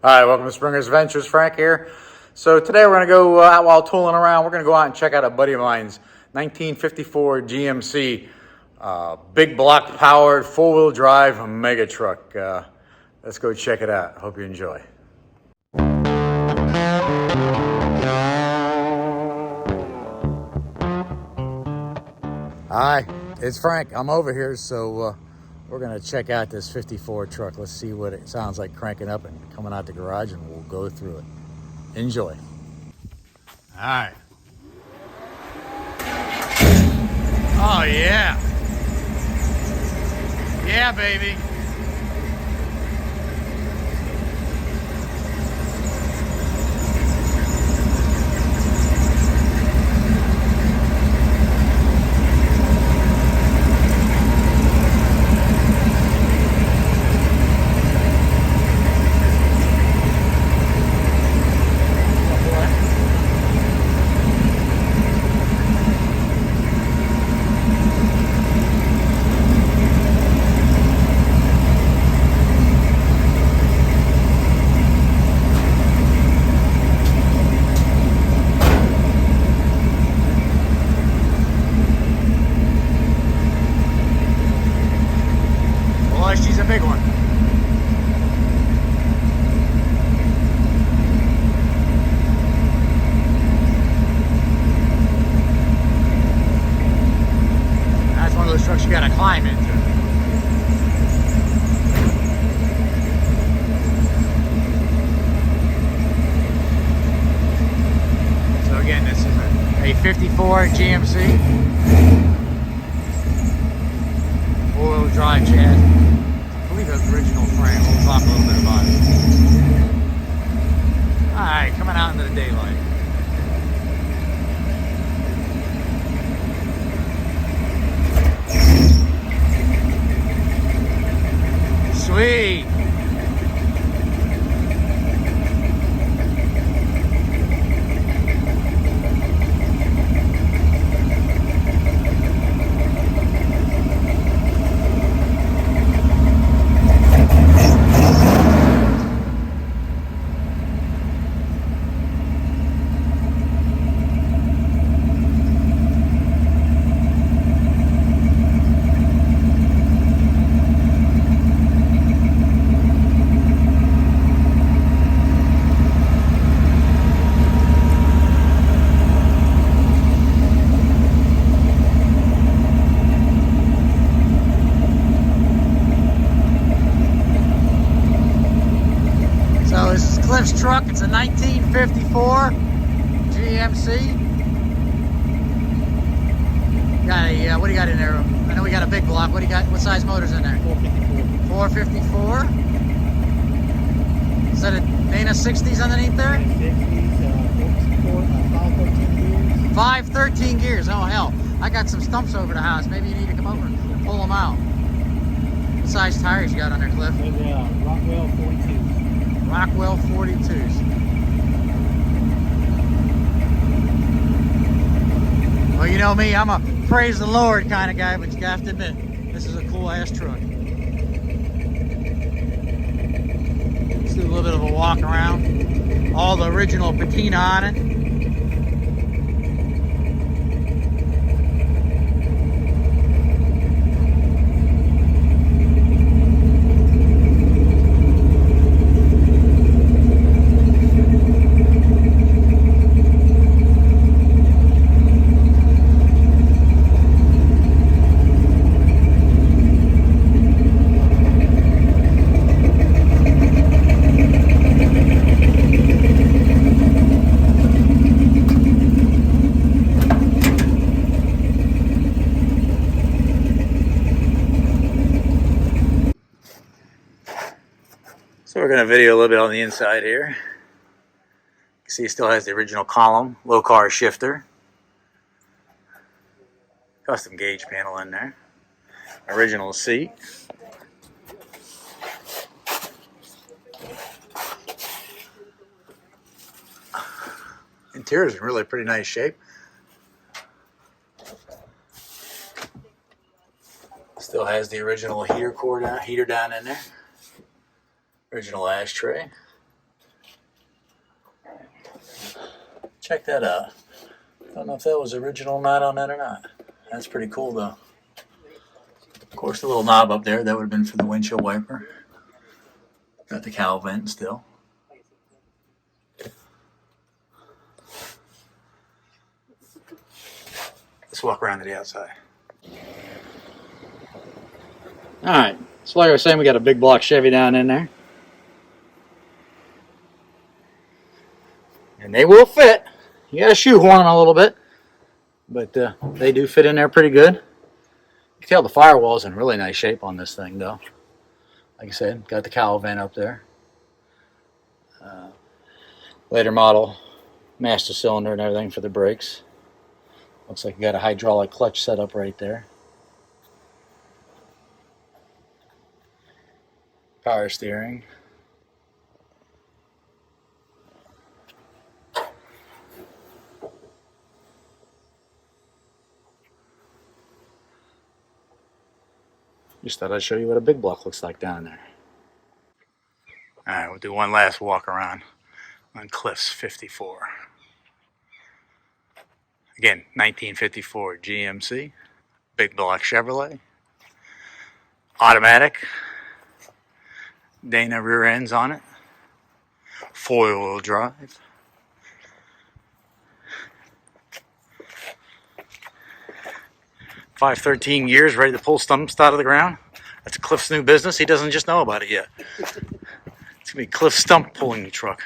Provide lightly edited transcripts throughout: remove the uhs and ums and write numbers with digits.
Hi, welcome to Springer's Ventures. Frank here. So today we're going to go out while tooling around. We're going to go out and check out a buddy of mine's 1954 GMC big block powered 4-wheel drive mega truck. Let's go check it out. Hope you enjoy. Hi, it's Frank. I'm over here, so we're going to check out this 54 truck. Let's see what it sounds like cranking up and coming out the garage, and we'll go through it. Enjoy. All right. Oh, yeah. Yeah, baby. Boy, she's a big one. That's one of those trucks you gotta climb into. So again, this is a 54 GMC. 4-wheel drive chassis. I believe it's original frame. We'll talk a little bit about it. Alright, coming out into the daylight. Sweet. Cliff's truck. It's a 1954 GMC. Got a what do you got in there? I know we got a big block. What do you got? What size motors in there? 454. 454. Is that a Dana 60s underneath there? 513 gears. 513 gears. Oh hell! I got some stumps over the house. Maybe you need to come over and pull them out. What size tires you got on there, Cliff? Rockwell 42. Rockwell 42s. Well, you know me, I'm a praise the Lord kind of guy, but you have to admit, this is a cool ass truck. Let's do a little bit of a walk around. All the original patina on it. So we're going to video a little bit on the inside here. You can see it still has the original column, low car shifter. Custom gauge panel in there. Original seat. Interior is in really pretty nice shape. Still has the original heater down in there. Original ashtray. Check that out. Don't know if that was original knot on that or not. That's pretty cool though. Of course, the little knob up there, that would have been for the windshield wiper. Got the cowl vent still. Let's walk around to the outside. Alright, so like I was saying, we got a big block Chevy down in there. And they will fit. You gotta shoehorn them a little bit. But they do fit in there pretty good. You can tell the firewall's in really nice shape on this thing though. Like I said, got the cowl vent up there. Later model master cylinder and everything for the brakes. Looks like you got a hydraulic clutch set up right there. Power steering. Just thought I'd show you what a big block looks like down there. Alright, we'll do one last walk around on Cliff's 54. Again, 1954 GMC, big block Chevrolet, automatic, Dana rear ends on it, 4-wheel drive. Five 13 gears, ready to pull stumps out of the ground. That's Cliff's new business. He doesn't just know about it yet. It's gonna be Cliff's stump pulling truck.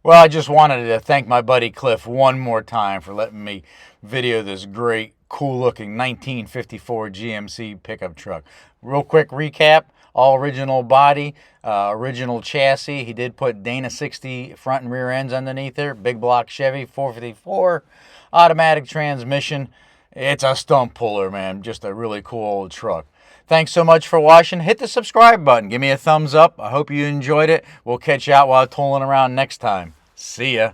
Well, I just wanted to thank my buddy Cliff one more time for letting me video this great, cool-looking 1954 GMC pickup truck. Real quick recap, all original body, original chassis. He did put Dana 60 front and rear ends underneath there. Big block Chevy 454, automatic transmission. It's a stump puller, man. Just a really cool old truck. Thanks so much for watching. Hit the subscribe button. Give me a thumbs up. I hope you enjoyed it. We'll catch you out while tooling around next time. See ya.